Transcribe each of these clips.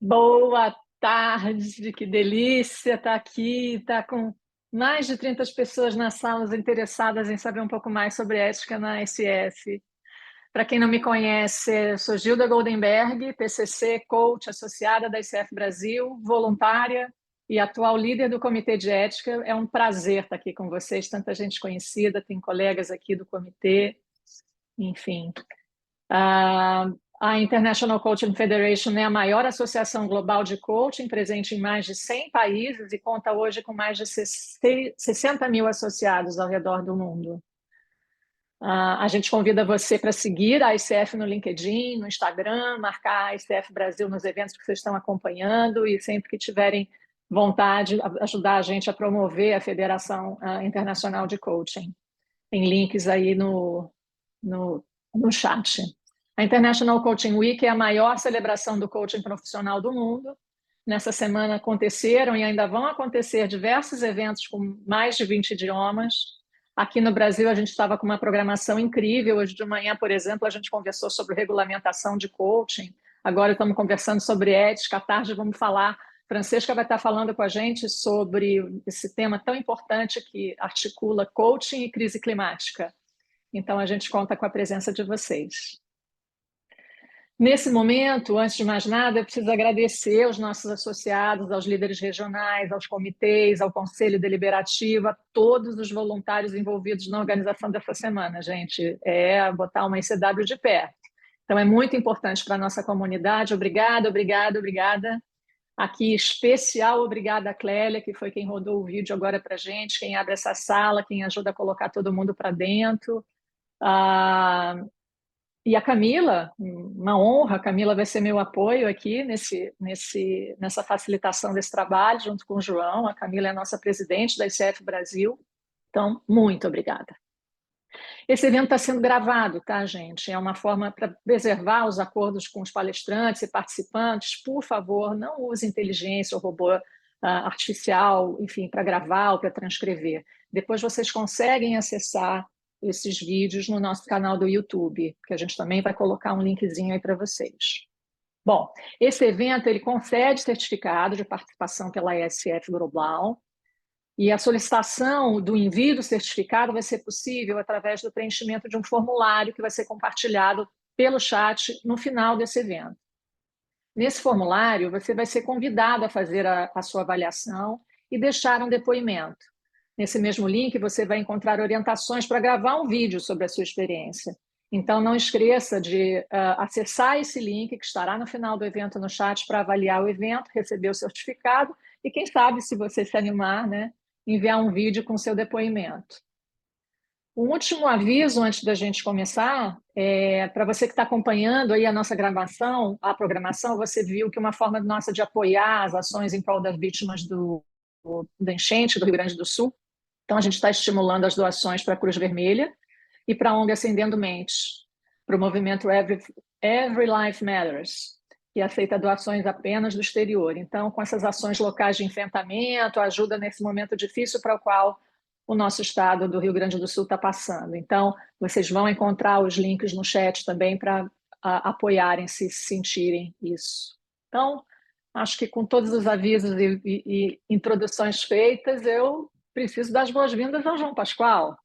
Boa tarde, que delícia estar aqui, estar com mais de 30 pessoas nas salas interessadas em saber um pouco mais sobre ética na ICF. Para quem não me conhece, eu sou Gilda Goldenberg, PCC, coach associada da ICF Brasil, voluntária e atual líder do Comitê de Ética. É um prazer estar aqui com vocês, tanta gente conhecida, tem colegas aqui do comitê, enfim. A International Coaching Federation é a maior associação global de coaching, presente em mais de 100 países e conta hoje com mais de 60 mil associados ao redor do mundo. A gente convida você para seguir a ICF no LinkedIn, no Instagram, marcar a ICF Brasil nos eventos que vocês estão acompanhando e sempre que tiverem vontade, ajudar a gente a promover a Federação Internacional de Coaching. Tem links aí no chat. A International Coaching Week é a maior celebração do coaching profissional do mundo. Nessa semana aconteceram e ainda vão acontecer diversos eventos com mais de 20 idiomas. Aqui no Brasil a gente estava com uma programação incrível. Hoje de manhã, por exemplo, a gente conversou sobre regulamentação de coaching. Agora estamos conversando sobre ética. À tarde vamos falar. Francesca vai estar falando com a gente sobre esse tema tão importante que articula coaching e crise climática. Então a gente conta com a presença de vocês. Nesse momento, antes de mais nada, eu preciso agradecer aos nossos associados, aos líderes regionais, aos comitês, ao Conselho Deliberativo, a todos os voluntários envolvidos na organização dessa semana, gente. É botar uma ICW de pé. Então, é muito importante para a nossa comunidade. Obrigada, obrigada, obrigada. Aqui, especial obrigada a Clélia, que foi quem rodou o vídeo agora para a gente, quem abre essa sala, quem ajuda a colocar todo mundo para dentro. E a Camila, uma honra, a Camila vai ser meu apoio aqui nessa facilitação desse trabalho, junto com o João. A Camila é a nossa presidente da ICF Brasil. Então, muito obrigada. Esse evento está sendo gravado, tá, gente? É uma forma para preservar os acordos com os palestrantes e participantes. Por favor, não use inteligência ou robô artificial, enfim, para gravar ou para transcrever. Depois vocês conseguem acessar esses vídeos no nosso canal do YouTube, que a gente também vai colocar um linkzinho aí para vocês. Bom, esse evento ele concede certificado de participação pela ISF Global e a solicitação do envio do certificado vai ser possível através do preenchimento de um formulário que vai ser compartilhado pelo chat no final desse evento. Nesse formulário, você vai ser convidado a fazer a sua avaliação e deixar um depoimento. Nesse mesmo link, você vai encontrar orientações para gravar um vídeo sobre a sua experiência. Então, não esqueça de acessar esse link que estará no final do evento no chat para avaliar o evento, receber o certificado e, quem sabe, se você se animar, né, enviar um vídeo com seu depoimento. Um último aviso antes da gente começar, para você que está acompanhando aí a nossa gravação, a programação, você viu que uma forma nossa de apoiar as ações em prol das vítimas da enchente do Rio Grande do Sul. Então, a gente está estimulando as doações para a Cruz Vermelha e para a ONG Acendendo Mentes, para o movimento Every Life Matters, que aceita doações apenas do exterior. Então, com essas ações locais de enfrentamento, ajuda nesse momento difícil para o qual o nosso estado do Rio Grande do Sul está passando. Então, vocês vão encontrar os links no chat também para apoiarem se sentirem isso. Então, acho que com todos os avisos e introduções feitas, eu preciso dar as boas-vindas ao João Pascoal.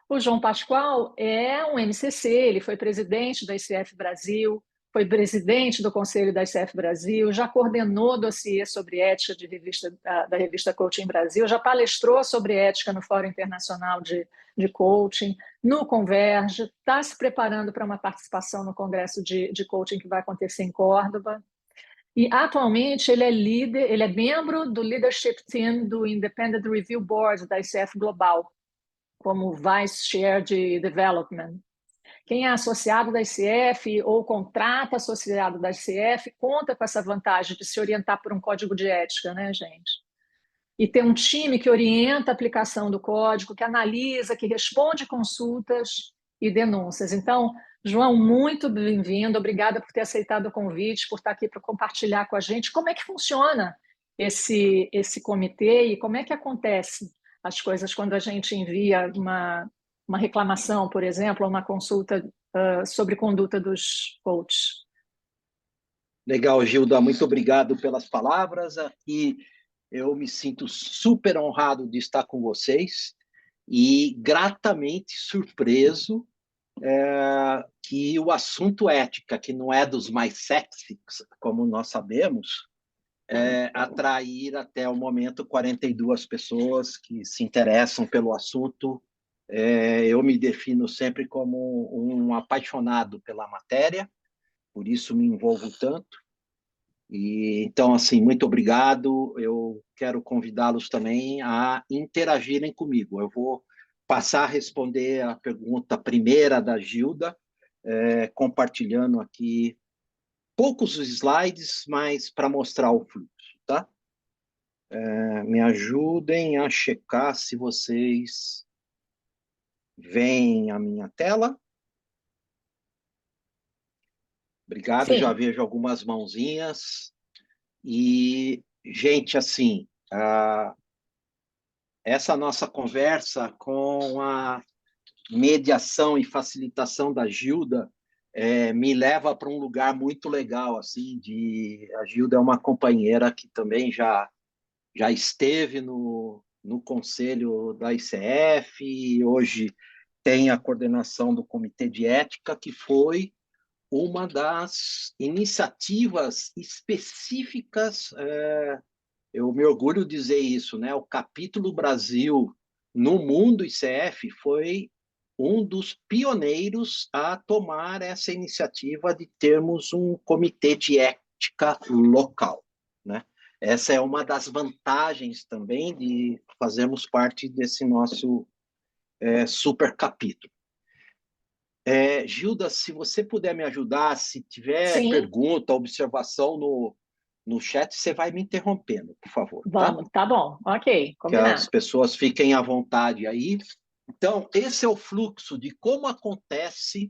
O João Pascoal é um MCC, ele foi presidente da ICF Brasil, foi presidente do Conselho da ICF Brasil, já coordenou dossiê sobre ética da revista Coaching Brasil, já palestrou sobre ética no Fórum Internacional de Coaching, no Converge, está se preparando para uma participação no Congresso de Coaching que vai acontecer em Córdoba. E, atualmente, ele é membro do Leadership Team do Independent Review Board da ICF Global, como Vice Chair de Development. Quem é associado da ICF ou contrata associado da ICF conta com essa vantagem de se orientar por um código de ética, né, gente? E ter um time que orienta a aplicação do código, que analisa, que responde consultas e denúncias. Então, João, muito bem-vindo. Obrigada por ter aceitado o convite, por estar aqui para compartilhar com a gente como é que funciona esse comitê e como é que acontece as coisas quando a gente envia uma reclamação, por exemplo, ou uma consulta sobre conduta dos coaches. Legal, Gilda, muito obrigado pelas palavras. Aqui eu me sinto super honrado de estar com vocês e gratamente surpreso que o assunto ética, que não é dos mais sexys, como nós sabemos, atrair até o momento 42 pessoas que se interessam pelo assunto. Eu me defino sempre como um apaixonado pela matéria, por isso me envolvo tanto. E, então, assim, muito obrigado. Eu quero convidá-los também a interagirem comigo. Eu vou passar a responder a pergunta primeira da Gilda, compartilhando aqui poucos slides, mas para mostrar o fluxo, tá? Me ajudem a checar se vocês veem a minha tela. Obrigado, já Sim, vejo algumas mãozinhas. E, gente, assim, essa nossa conversa com a mediação e facilitação da Gilda me leva para um lugar muito legal, assim, a Gilda é uma companheira que também já esteve no conselho da ICF e hoje tem a coordenação do Comitê de Ética, que foi uma das iniciativas específicas, eu me orgulho de dizer isso, né? O capítulo Brasil no mundo ICF foi um dos pioneiros a tomar essa iniciativa de termos um comitê de ética local, né? Essa é uma das vantagens também de fazermos parte desse nosso super capítulo. Gilda, se você puder me ajudar, se tiver sim, pergunta, observação no chat, você vai me interrompendo, por favor, tá? vamos, tá bom, ok, Que as combinado. pessoas fiquem à vontade aí. Então, esse é o fluxo de como acontece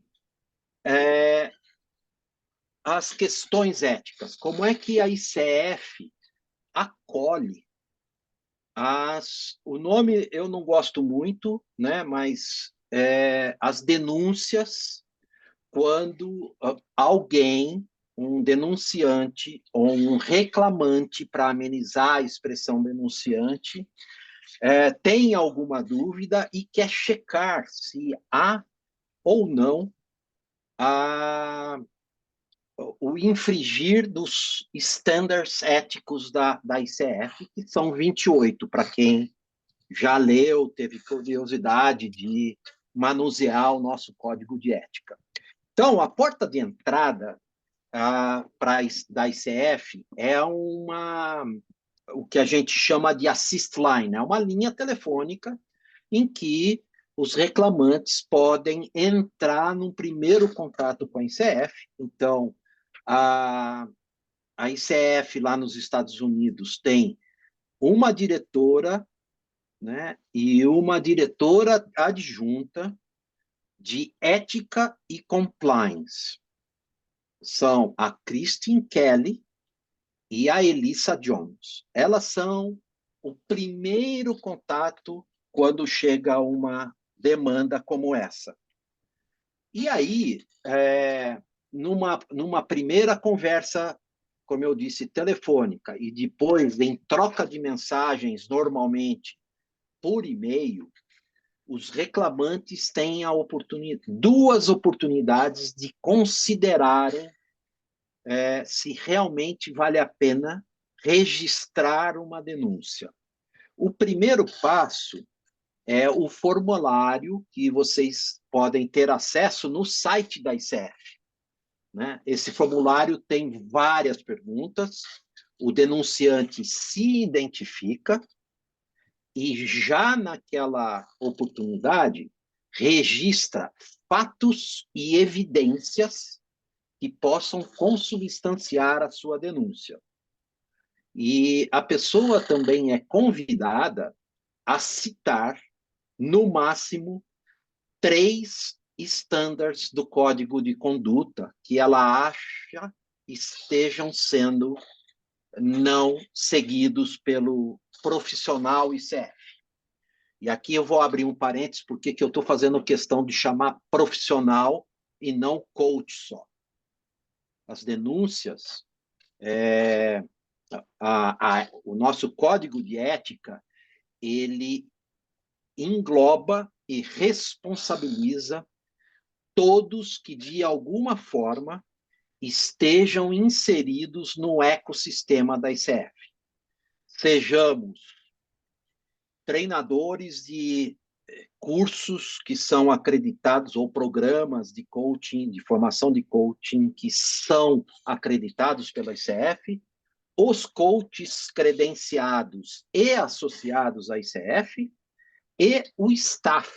as questões éticas. Como é que a ICF acolhe o nome eu não gosto muito, né? Mas as denúncias quando alguém, um denunciante ou um reclamante, para amenizar a expressão denunciante, tem alguma dúvida e quer checar se há ou não a, o infringir dos estándares éticos da ICF, que são 28, para quem já leu, teve curiosidade de manusear o nosso código de ética. Então, a porta de entrada da ICF é o que a gente chama de assist line, é uma linha telefônica em que os reclamantes podem entrar num primeiro contato com a ICF. Então, a, a ICF lá nos Estados Unidos tem uma diretora, né, e uma diretora adjunta de ética e compliance. São a Christine Kelly e a Elissa Jones. Elas são o primeiro contato quando chega uma demanda como essa. E aí, numa primeira conversa, como eu disse, telefônica, e depois em troca de mensagens, normalmente por e-mail, os reclamantes têm duas oportunidades de considerarem se realmente vale a pena registrar uma denúncia. O primeiro passo é o formulário que vocês podem ter acesso no site da ICF. Né? Esse formulário tem várias perguntas, o denunciante se identifica e já naquela oportunidade registra fatos e evidências que possam consubstanciar a sua denúncia. E a pessoa também é convidada a citar, no máximo, 3 estándares do Código de Conduta que ela acha estejam sendo não seguidos pelo profissional ICF. E aqui eu vou abrir um parênteses, porque eu estou fazendo questão de chamar profissional e não coach só. As denúncias O nosso código de ética, ele engloba e responsabiliza todos que, de alguma forma, estejam inseridos no ecossistema da ICF. Sejamos treinadores de cursos que são acreditados ou programas de coaching, de formação de coaching que são acreditados pela ICF, os coaches credenciados e associados à ICF e o staff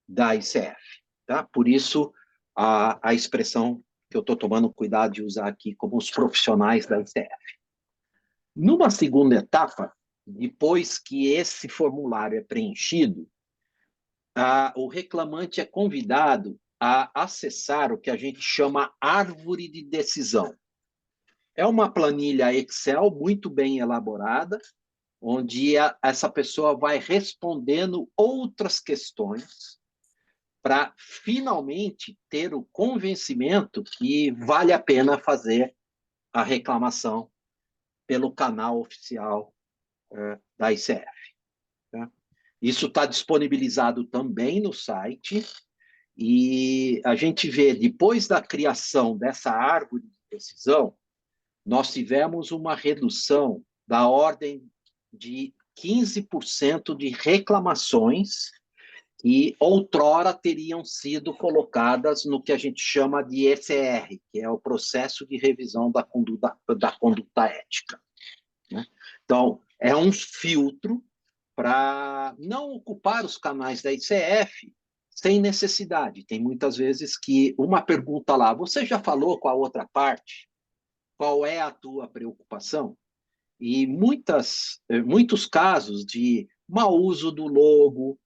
da ICF. Tá? Por isso, a expressão que eu estou tomando cuidado de usar aqui como os profissionais da ICF. Numa segunda etapa, depois que esse formulário é preenchido, o reclamante é convidado a acessar o que a gente chama árvore de decisão. É uma planilha Excel muito bem elaborada, onde essa pessoa vai respondendo outras questões para finalmente ter o convencimento que vale a pena fazer a reclamação pelo canal oficial da ICF. Tá? Isso está disponibilizado também no site, e a gente vê, depois da criação dessa árvore de decisão, nós tivemos uma redução da ordem de 15% de reclamações que outrora teriam sido colocadas no que a gente chama de ECR, que é o processo de revisão da conduta ética. Né? Então, é um filtro para não ocupar os canais da ICF sem necessidade. Tem muitas vezes que uma pergunta lá, você já falou com a outra parte? Qual é a tua preocupação? E muitos casos de mau uso do logo,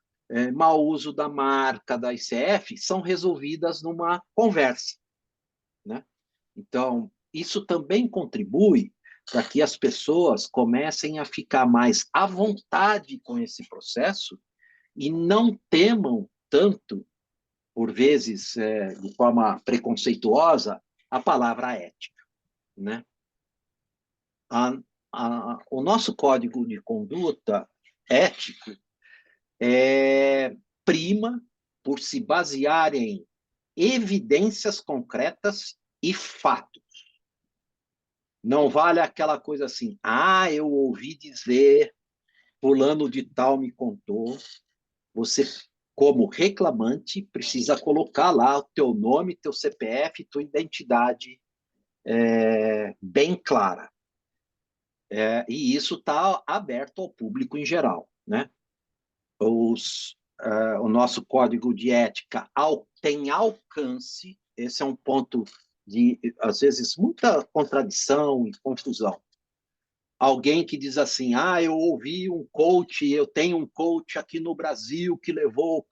mau uso da marca da ICF são resolvidas numa conversa. Né? Então, isso também contribui para que as pessoas comecem a ficar mais à vontade com esse processo e não temam tanto, por vezes, de forma preconceituosa, a palavra ética. Né? O nosso código de conduta ético prima por se basear em evidências concretas e fatos. Não vale aquela coisa assim, eu ouvi dizer, fulano de tal me contou. Você, como reclamante, precisa colocar lá o teu nome, teu CPF, tua identidade bem clara. E isso está aberto ao público em geral. Né? O nosso código de ética tem alcance, esse é um ponto de, às vezes, muita contradição e confusão. Alguém que diz assim, eu ouvi um coach, eu tenho um coach aqui no Brasil que levou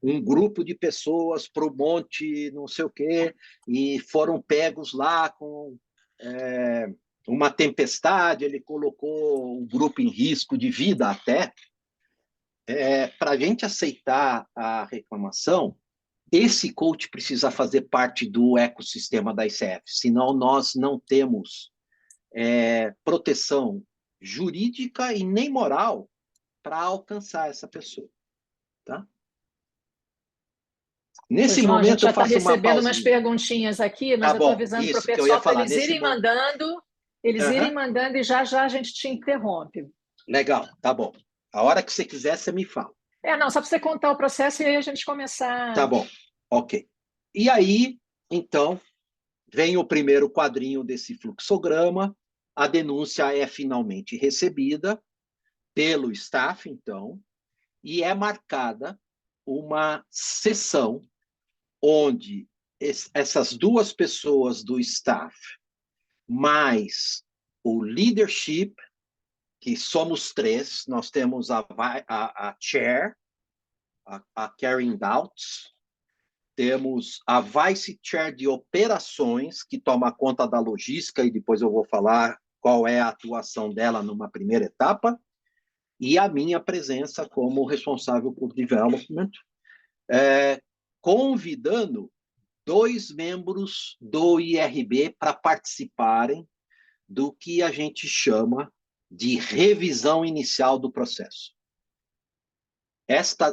um grupo de pessoas para o monte não sei o quê, e foram pegos lá com uma tempestade, ele colocou o grupo em risco de vida até. Para a gente aceitar a reclamação, esse coach precisa fazer parte do ecossistema da ICF, senão nós não temos proteção jurídica e nem moral para alcançar essa pessoa. Tá? Nesse João, a gente momento já eu está faço uma recebendo umas pausinha. perguntinhas aqui, mas Tá eu estou bom, avisando para o isso que eu ia pessoal para falar. eles irem mandando, e já já a gente te interrompe. Legal, tá bom. A hora que você quiser, você me fala. Não, só para você contar o processo e aí a gente começar. Tá bom, ok. E aí, então, vem o primeiro quadrinho desse fluxograma, a denúncia é finalmente recebida pelo staff, então, e é marcada uma sessão onde essas duas pessoas do staff, mais o leadership, que somos três, nós temos a chair, a Karen Douts, temos a vice chair de operações, que toma conta da logística, e depois eu vou falar qual é a atuação dela numa primeira etapa, e a minha presença como responsável por development, convidando 2 membros do IRB para participarem do que a gente chama de revisão inicial do processo.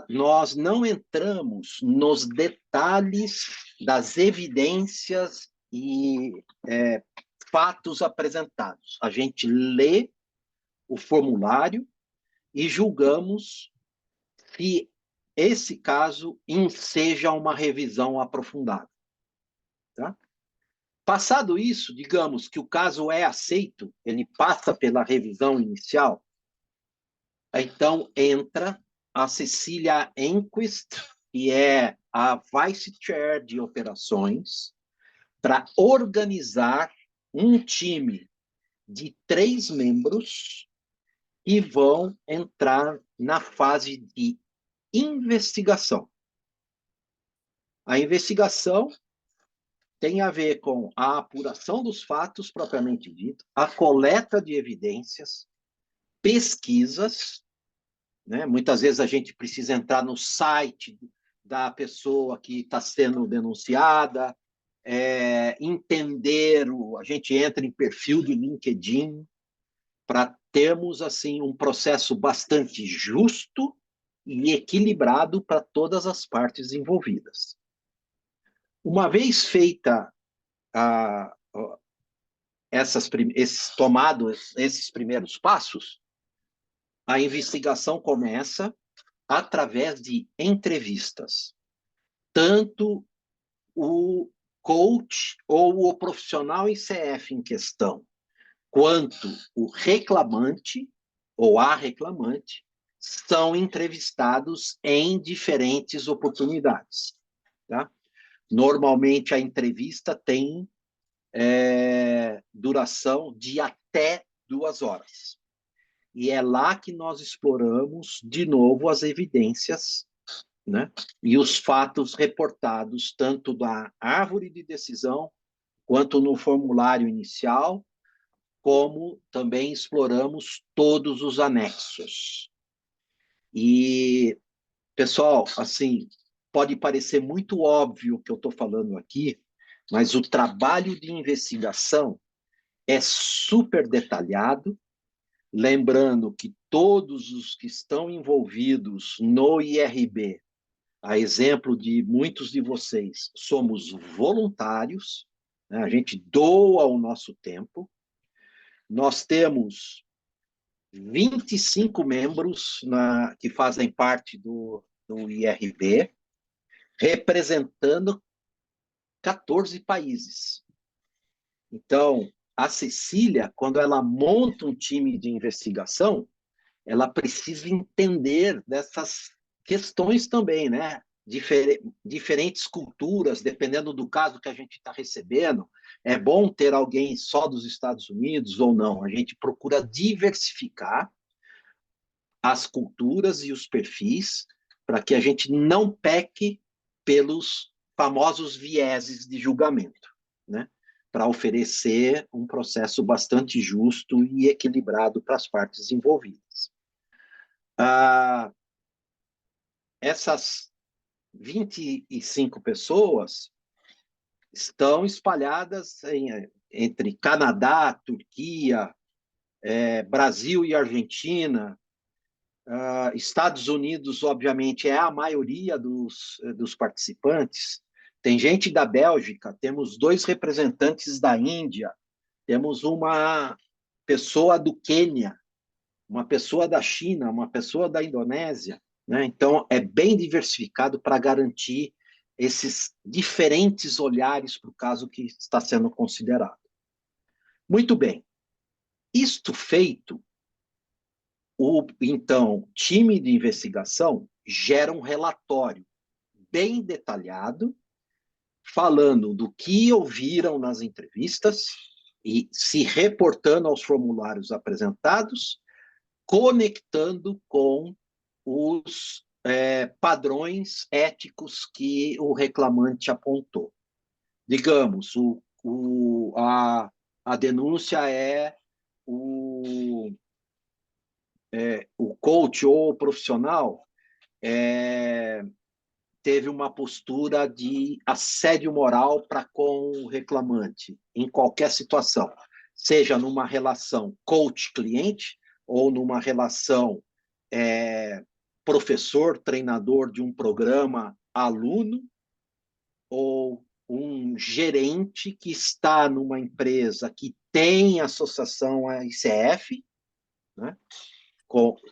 Nós não entramos nos detalhes das evidências e fatos apresentados. A gente lê o formulário e julgamos se esse caso enseja uma revisão aprofundada. Tá? Passado isso, digamos que o caso é aceito, ele passa pela revisão inicial, então entra a Cecília Enquist, que é a Vice Chair de operações, para organizar um time de 3 membros que vão entrar na fase de investigação. A investigação tem a ver com a apuração dos fatos propriamente dito, a coleta de evidências, pesquisas, né? Muitas vezes a gente precisa entrar no site da pessoa que está sendo denunciada, entender, a gente entra em perfil de LinkedIn para termos assim um processo bastante justo e equilibrado para todas as partes envolvidas. Uma vez feita tomados esses primeiros passos, a investigação começa através de entrevistas. Tanto o coach ou o profissional ICF em questão, quanto o reclamante ou a reclamante, são entrevistados em diferentes oportunidades. Tá? Normalmente, a entrevista tem duração de até 2 horas. E é lá que nós exploramos, de novo, as evidências, né? E os fatos reportados, tanto da árvore de decisão, quanto no formulário inicial, como também exploramos todos os anexos. E, pessoal, assim, pode parecer muito óbvio o que eu estou falando aqui, mas o trabalho de investigação é super detalhado, lembrando que todos os que estão envolvidos no IRB, a exemplo de muitos de vocês, somos voluntários, né? A gente doa o nosso tempo. Nós temos 25 membros que fazem parte do IRB, representando 14 países. Então, a Cecília, quando ela monta um time de investigação, ela precisa entender dessas questões também, né? Diferentes culturas, dependendo do caso que a gente está recebendo. É bom ter alguém só dos Estados Unidos ou não. A gente procura diversificar as culturas e os perfis para que a gente não peque pelos famosos vieses de julgamento, né? Para oferecer um processo bastante justo e equilibrado para as partes envolvidas. Essas 25 pessoas estão espalhadas entre Canadá, Turquia, Brasil e Argentina. Estados Unidos, obviamente, é a maioria dos participantes. Tem gente da Bélgica, temos 2 representantes da Índia, temos uma pessoa do Quênia, uma pessoa da China, uma pessoa da Indonésia, né? Então, é bem diversificado para garantir esses diferentes olhares para o caso que está sendo considerado. Muito bem. Isto feito, então, time de investigação gera um relatório bem detalhado, falando do que ouviram nas entrevistas e se reportando aos formulários apresentados, conectando com os padrões éticos que o reclamante apontou. Digamos, a denúncia é o coach ou o profissional teve uma postura de assédio moral para com o reclamante, em qualquer situação. seja numa relação coach-cliente ou numa relação professor-treinador de um programa aluno, ou um gerente que está numa empresa que tem associação à ICF, né,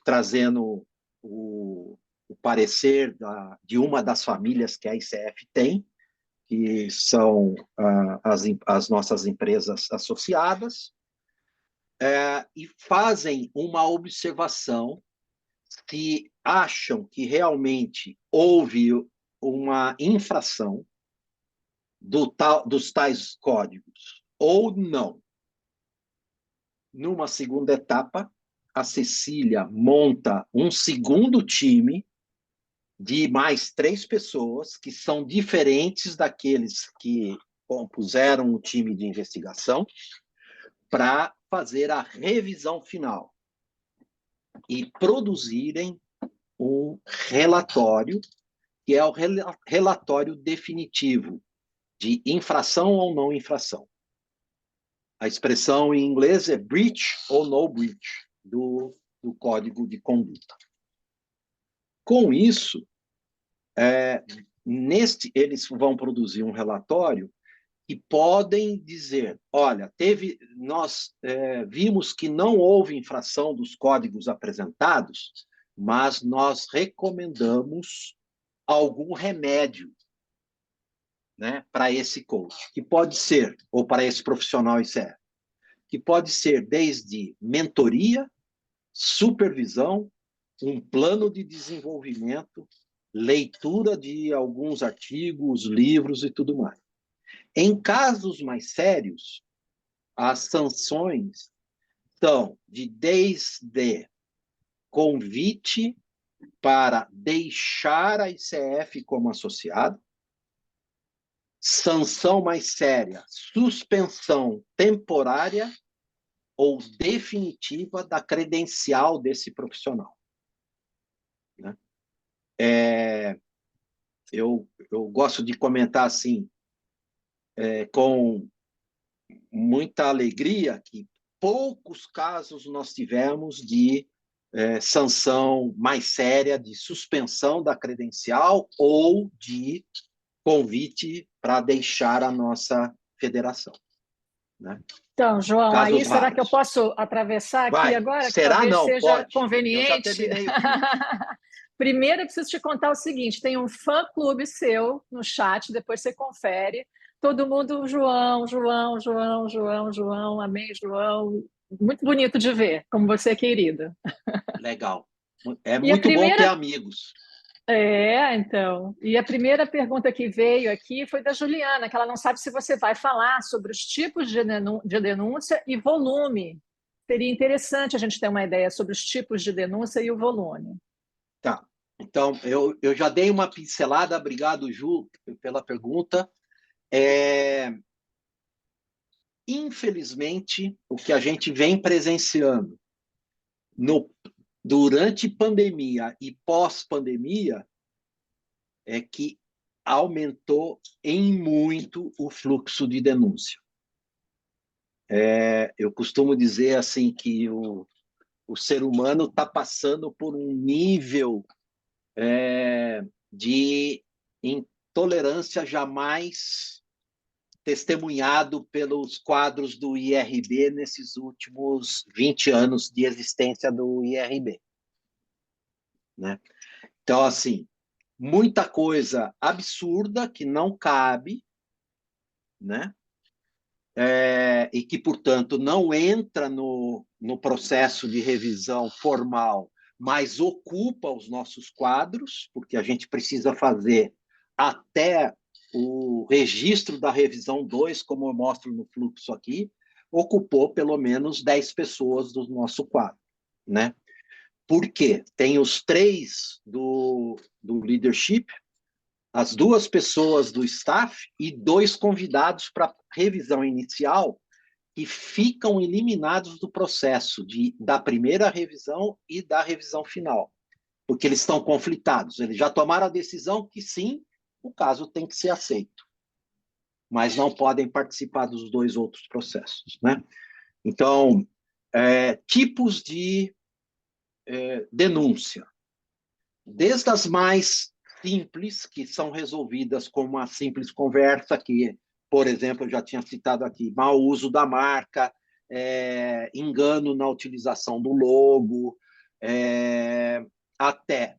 trazendo o parecer de uma das famílias que a ICF tem, que são as nossas empresas associadas, e fazem uma observação se acham que realmente houve uma infração dos tais códigos ou não. Numa segunda etapa, a Cecília monta um segundo time de mais 3 pessoas, que são diferentes daqueles que compuseram o time de investigação, para fazer a revisão final e produzirem um relatório, que é o relatório definitivo de infração ou não infração. A expressão em inglês é breach ou no breach do código de conduta. Com isso, eles vão produzir um relatório e podem dizer, olha, nós vimos que não houve infração dos códigos apresentados, mas nós recomendamos algum remédio, né, para esse coach, que pode ser, ou para esse profissional ICF, que pode ser desde mentoria, supervisão, um plano de desenvolvimento, leitura de alguns artigos, livros e tudo mais. Em casos mais sérios, as sanções são desde convite para deixar a ICF como associado, sanção mais séria, suspensão temporária ou definitiva da credencial desse profissional. Né? Eu gosto de comentar assim, com muita alegria, que poucos casos nós tivemos de sanção mais séria, de suspensão da credencial ou de convite para deixar a nossa federação. Né? Então, João, Casos aí será raros. que eu posso atravessar aqui Vai. agora? Que Será? talvez Não, seja pode. conveniente. Eu já terminei o fluxo. Primeiro, eu preciso te contar o seguinte: tem um fã-clube seu no chat, depois você confere. Todo mundo, João, João, João, João, João, amém, João. Muito bonito de ver, como você é querido. Legal. É E a muito bom ter primeira amigos. então. E a primeira pergunta que veio aqui foi da Juliana, que ela não sabe se você vai falar sobre os tipos de denúncia e volume. Seria interessante a gente ter uma ideia sobre os tipos de denúncia e o volume. Tá. Então, eu já dei uma pincelada. Obrigado, Ju, pela pergunta. Infelizmente, o que a gente vem presenciando durante pandemia e pós-pandemia é que aumentou em muito o fluxo de denúncia. Eu costumo dizer assim que o ser humano está passando por um nível de intolerância jamais testemunhado pelos quadros do IRB nesses últimos 20 anos de existência do IRB. Né? Então, assim, muita coisa absurda que não cabe, né? E que, portanto, não entra no processo de revisão formal, mas ocupa os nossos quadros, porque a gente precisa fazer até o registro da revisão 2, como eu mostro no fluxo aqui, ocupou pelo menos 10 pessoas do nosso quadro. Né? Por quê? Tem os 3 do leadership, as 2 pessoas do staff e 2 convidados para revisão inicial que ficam eliminados do processo da primeira revisão e da revisão final, porque eles estão conflitados. Eles já tomaram a decisão que sim, o caso tem que ser aceito, mas não podem participar dos 2 outros processos. Né? Então, tipos de denúncia. Desde as mais simples, que são resolvidas com uma simples conversa, que, por exemplo, eu já tinha citado aqui, mau uso da marca, engano na utilização do logo, até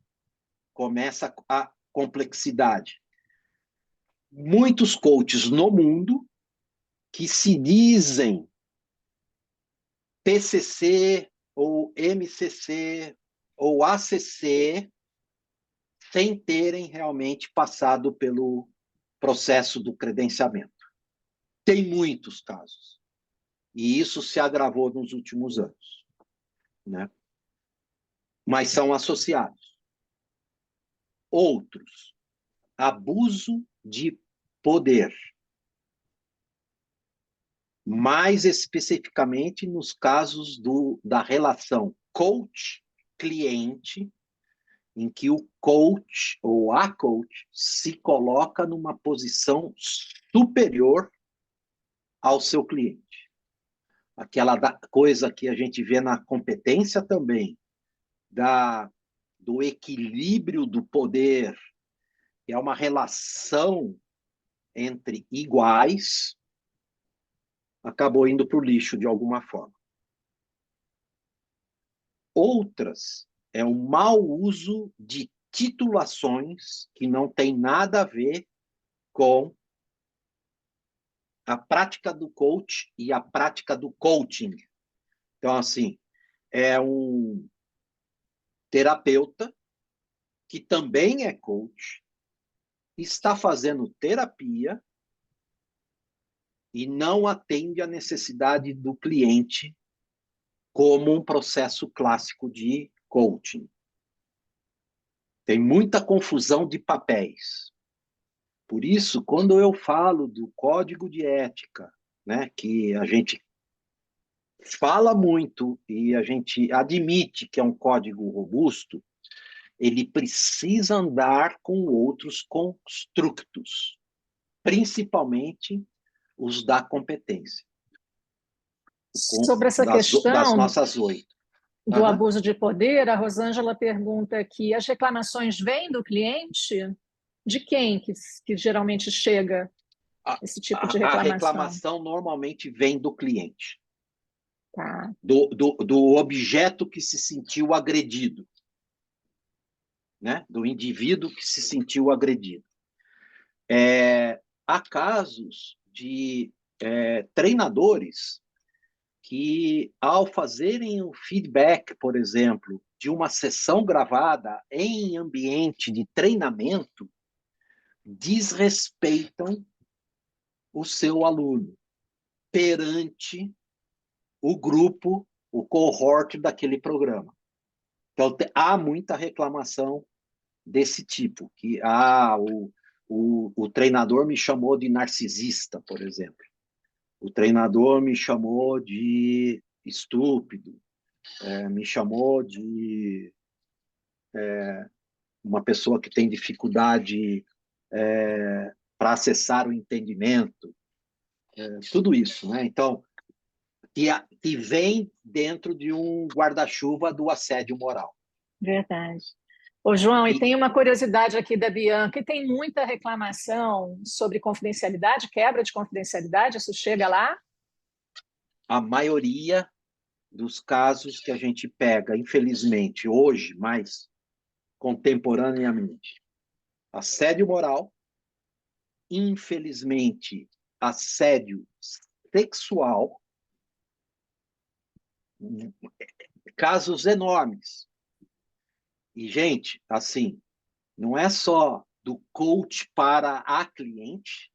começa a complexidade. Muitos coaches no mundo que se dizem PCC ou MCC ou ACC sem terem realmente passado pelo processo do credenciamento. Tem muitos casos. E isso se agravou nos últimos anos, né? Mas são associados. Outros, abuso de poder. Mais especificamente nos casos da relação coach-cliente, em que o coach ou a coach se coloca numa posição superior ao seu cliente. Aquela coisa que a gente vê na competência também, do equilíbrio do poder, que é uma relação entre iguais, acabou indo para o lixo de alguma forma. Outras é o mau uso de titulações que não tem nada a ver com a prática do coach e a prática do coaching. Então, assim, é um terapeuta que também é coach, está fazendo terapia e não atende à necessidade do cliente como um processo clássico de coaching. Tem muita confusão de papéis. Por isso, quando eu falo do código de ética, né, que a gente fala muito e a gente admite que é um código robusto, ele precisa andar com outros construtos, principalmente os da competência, Sobre essa das questão nossas 8. do abuso de poder, a Rosângela pergunta aqui: as reclamações vêm do cliente? De quem que geralmente chega esse tipo de A reclamação? reclamação normalmente vem do cliente, Tá. do objeto que se sentiu agredido, né? Do indivíduo que se sentiu agredido. Há casos de treinadores que, ao fazerem o feedback, por exemplo, de uma sessão gravada em ambiente de treinamento, desrespeitam o seu aluno perante o grupo, o cohort daquele programa. Então, há muita reclamação desse tipo, que o treinador me chamou de narcisista, por exemplo. O treinador me chamou de estúpido, me chamou de uma pessoa que tem dificuldade para acessar o entendimento, tudo isso, né? Então, que vem dentro de um guarda-chuva do assédio moral. Verdade. Ô, João, e E tem uma curiosidade aqui da Bianca, e tem muita reclamação sobre confidencialidade, quebra de confidencialidade, isso chega lá? a maioria dos casos que a gente pega, infelizmente, hoje, mais contemporaneamente, assédio moral, infelizmente, assédio sexual, casos enormes. E, gente, assim, não é só do coach para a cliente,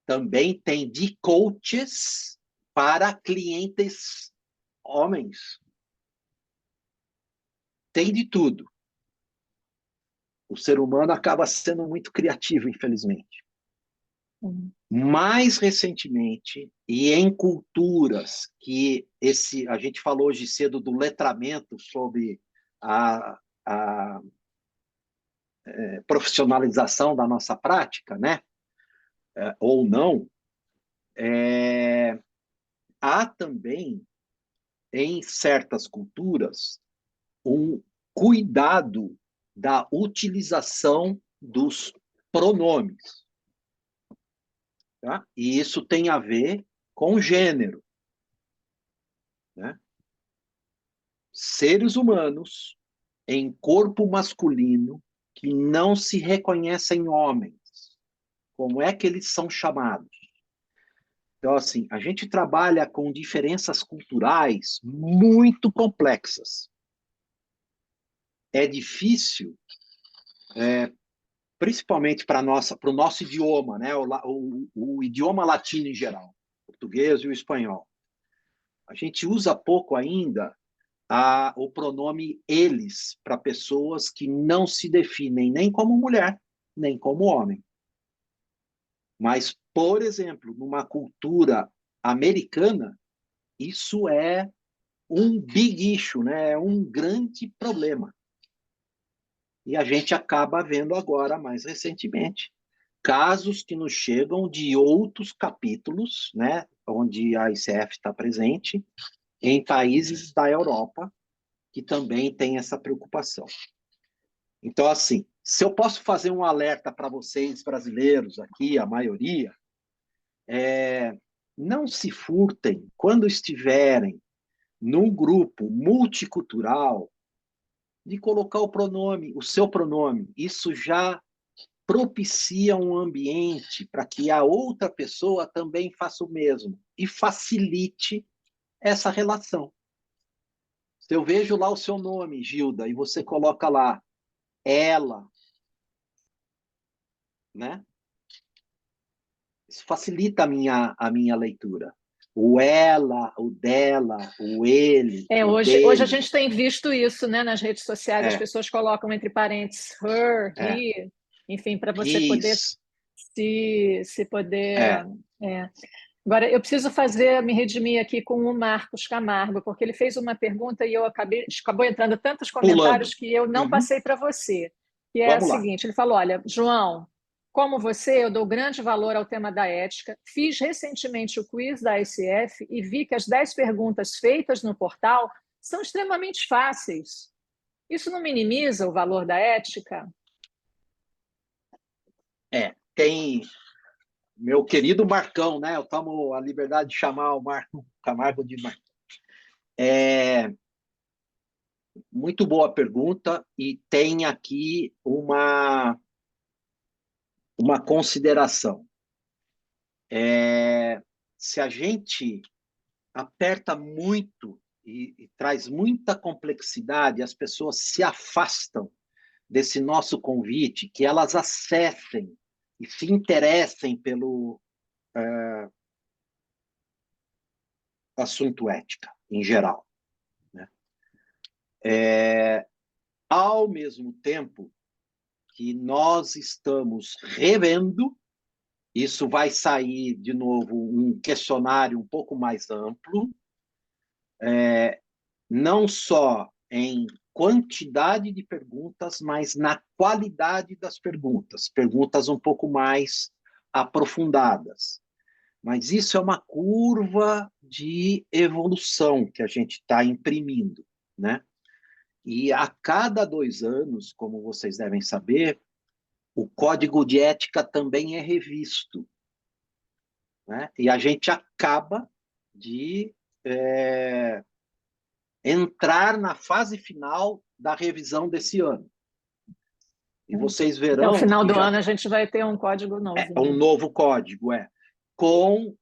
também tem de coaches para clientes homens. Tem de tudo. O ser humano acaba sendo muito criativo, infelizmente. Mais recentemente, e em culturas que a gente falou hoje cedo do letramento sobre a profissionalização da nossa prática, né? Ou não, há também em certas culturas, um cuidado da utilização dos pronomes. Tá? E isso tem a ver com gênero. Né? Seres humanos em corpo masculino que não se reconhecem homens. Como é que eles são chamados? Então, assim, a gente trabalha com diferenças culturais muito complexas. É difícil, principalmente para o nosso idioma, né? O idioma latino em geral, o português e o espanhol. A gente usa pouco ainda o pronome eles para pessoas que não se definem nem como mulher, nem como homem. Mas, por exemplo, numa cultura americana, isso é um big issue, né? É um grande problema. E a gente acaba vendo agora, mais recentemente, casos que nos chegam de outros capítulos, né? Onde a ICF está presente, em países da Europa, que também tem essa preocupação. Então, assim, se eu posso fazer um alerta para vocês brasileiros aqui, a maioria, não se furtem quando estiverem num grupo multicultural de colocar o pronome, o seu pronome. Isso já propicia um ambiente para que a outra pessoa também faça o mesmo e facilite essa relação. Se eu vejo lá o seu nome, Gilda, e você coloca lá ela, né? Isso facilita a minha leitura. O ela, o dela, o ele, o Hoje a dele. gente tem visto isso, né, nas redes sociais, as É, pessoas colocam entre parênteses her, é. he, enfim, para você poder His. se poder. É. É. Agora, eu preciso me redimir aqui com o Marcos Camargo, porque ele fez uma pergunta e acabou entrando tantos comentários Pulando. que eu não Uhum. passei para você. Que é a Vamos lá. seguinte: ele falou, olha, João, como você, eu dou grande valor ao tema da ética. Fiz recentemente o quiz da ICF e vi que as 10 perguntas feitas no portal são extremamente fáceis. Isso não minimiza o valor da ética? Tem meu querido Marcão, né? Eu tomo a liberdade de chamar o Marco Camargo de Marcão. É, muito boa pergunta e tem aqui uma consideração. Se a gente aperta muito e traz muita complexidade, as pessoas se afastam desse nosso convite, que elas acessem e se interessem pelo assunto ética, em geral. Né? Ao mesmo tempo que nós estamos revendo, isso vai sair, de novo, um questionário um pouco mais amplo, não só em quantidade de perguntas, mas na qualidade das perguntas, perguntas um pouco mais aprofundadas. Mas isso é uma curva de evolução que a gente está imprimindo, né? E a cada 2 anos, como vocês devem saber, o código de ética também é revisto, né? E a gente acaba de entrar na fase final da revisão desse ano. E vocês Até o verão final que do já ano a gente vai ter um código novo, é um né? novo código, com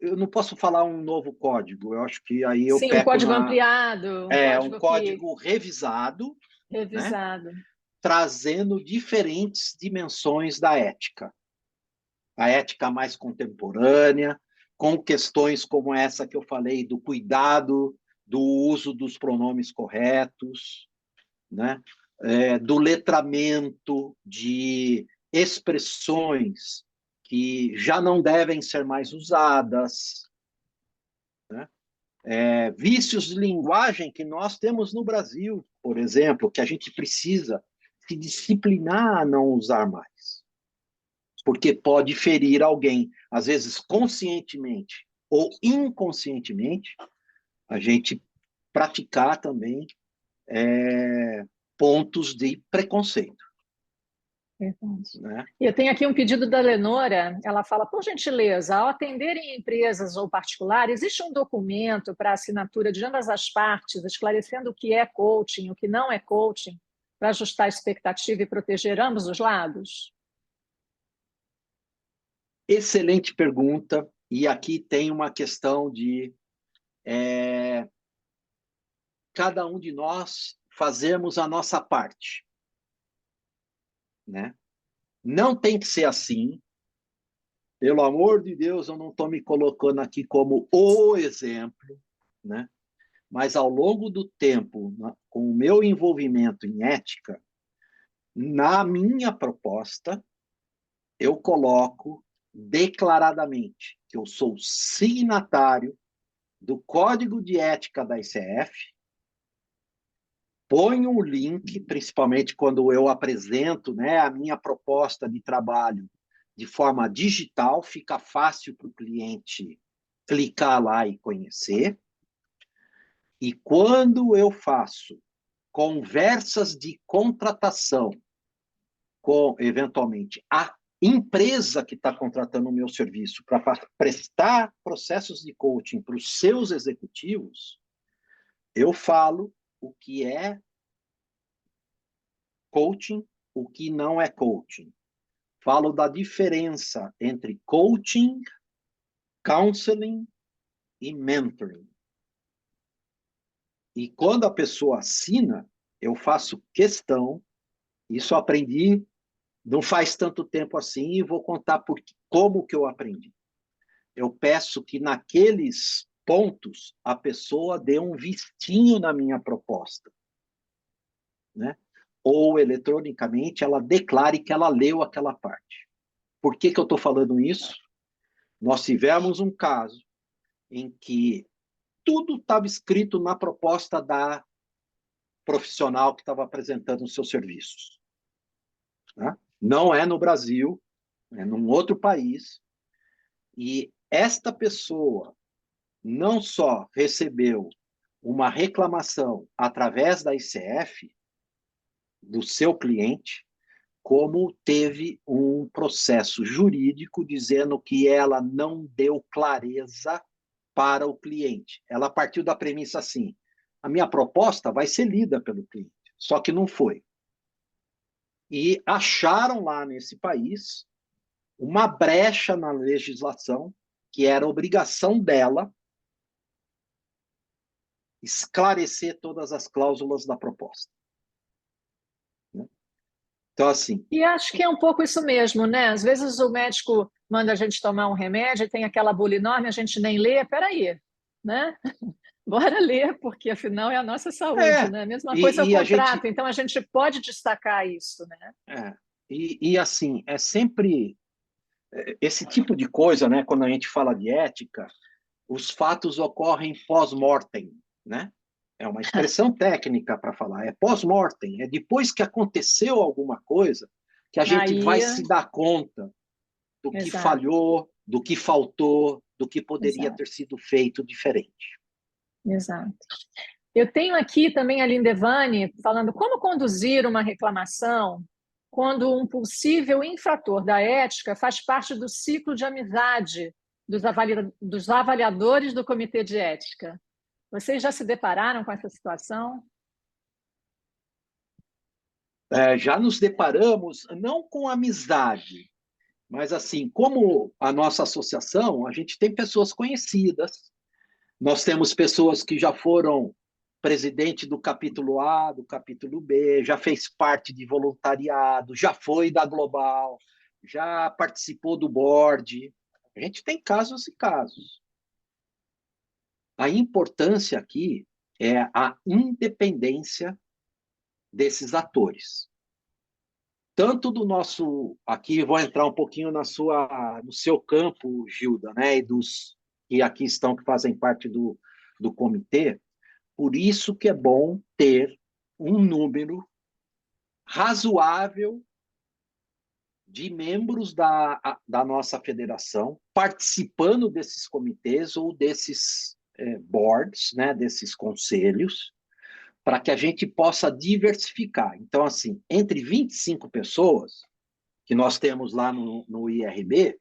eu não posso falar um novo código, eu acho que aí eu Sim, um peco código ampliado, um um código que código revisado, né, revisado. trazendo diferentes dimensões da ética. A ética mais contemporânea, com questões como essa que eu falei, do cuidado, do uso dos pronomes corretos, né? Do letramento de expressões que já não devem ser mais usadas, né? Vícios de linguagem que nós temos no Brasil, por exemplo, que a gente precisa se disciplinar a não usar mais, porque pode ferir alguém, às vezes conscientemente ou inconscientemente, a gente praticar também pontos de preconceito. Verdade. Né? E eu tenho aqui um pedido da Lenora, ela fala, por gentileza, ao atender em empresas ou particulares, existe um documento para assinatura de ambas as partes, esclarecendo o que é coaching, o que não é coaching, para ajustar a expectativa e proteger ambos os lados? Excelente pergunta, e aqui tem uma questão de cada um de nós fazermos a nossa parte. Né? Não tem que ser assim. Pelo amor de Deus, eu não estou me colocando aqui como o exemplo, né? Mas ao longo do tempo, com o meu envolvimento em ética, na minha proposta, eu coloco declaradamente que eu sou signatário do Código de Ética da ICF, ponho o link, principalmente quando eu apresento, né, a minha proposta de trabalho de forma digital, fica fácil para o cliente clicar lá e conhecer. E quando eu faço conversas de contratação com, eventualmente, a empresa que está contratando o meu serviço para prestar processos de coaching para os seus executivos, eu falo o que é coaching, o que não é coaching. Falo da diferença entre coaching, counseling e mentoring. E quando a pessoa assina, eu faço questão, isso eu aprendi não faz tanto tempo assim, e vou contar como que eu aprendi. Eu peço que naqueles pontos a pessoa dê um vistinho na minha proposta, né? Ou eletronicamente ela declare que ela leu aquela parte. Por que eu estou falando isso? Nós tivemos um caso em que tudo estava escrito na proposta da profissional que estava apresentando os seus serviços. Né? Não é no Brasil, é num outro país. E esta pessoa não só recebeu uma reclamação através da ICF, do seu cliente, como teve um processo jurídico dizendo que ela não deu clareza para o cliente. Ela partiu da premissa assim: a minha proposta vai ser lida pelo cliente, só que não foi. E acharam lá nesse país uma brecha na legislação que era obrigação dela esclarecer todas as cláusulas da proposta. Então, assim... E acho que é um pouco isso mesmo, né? Às vezes o médico manda a gente tomar um remédio, tem aquela bula enorme, a gente nem lê. Peraí, né? Bora ler, porque afinal é a nossa saúde, né? A mesma coisa é o e a gente... contrato, então a gente pode destacar isso, né? assim, é sempre esse tipo de coisa, né? Quando a gente fala de ética, os fatos ocorrem pós-mortem, né? É uma expressão técnica para falar, é pós-mortem, é depois que aconteceu alguma coisa que a gente vai Aí, se dar conta do que exato, falhou, do que faltou, do que poderia exato, ter sido feito diferente. exato. Eu tenho aqui também a Lindevane falando como conduzir uma reclamação quando um possível infrator da ética faz parte do ciclo de amizade dos avaliadores do Comitê de Ética. Vocês já se depararam com essa situação? Já nos deparamos, não com amizade, mas assim, como a nossa associação, a gente tem pessoas conhecidas, nós temos pessoas que já foram presidente do capítulo A, do capítulo B, já fez parte de voluntariado, já foi da Global, já participou do board. A gente tem casos e casos. A importância aqui é a independência desses atores. Tanto do nosso... Aqui vou entrar um pouquinho no seu campo, Gilda, né? E dos que aqui estão, que fazem parte do comitê. Por isso que é bom ter um número razoável de membros da nossa federação participando desses comitês ou desses boards, né, desses conselhos, para que a gente possa diversificar. Então, assim, entre 25 pessoas que nós temos lá no IRB,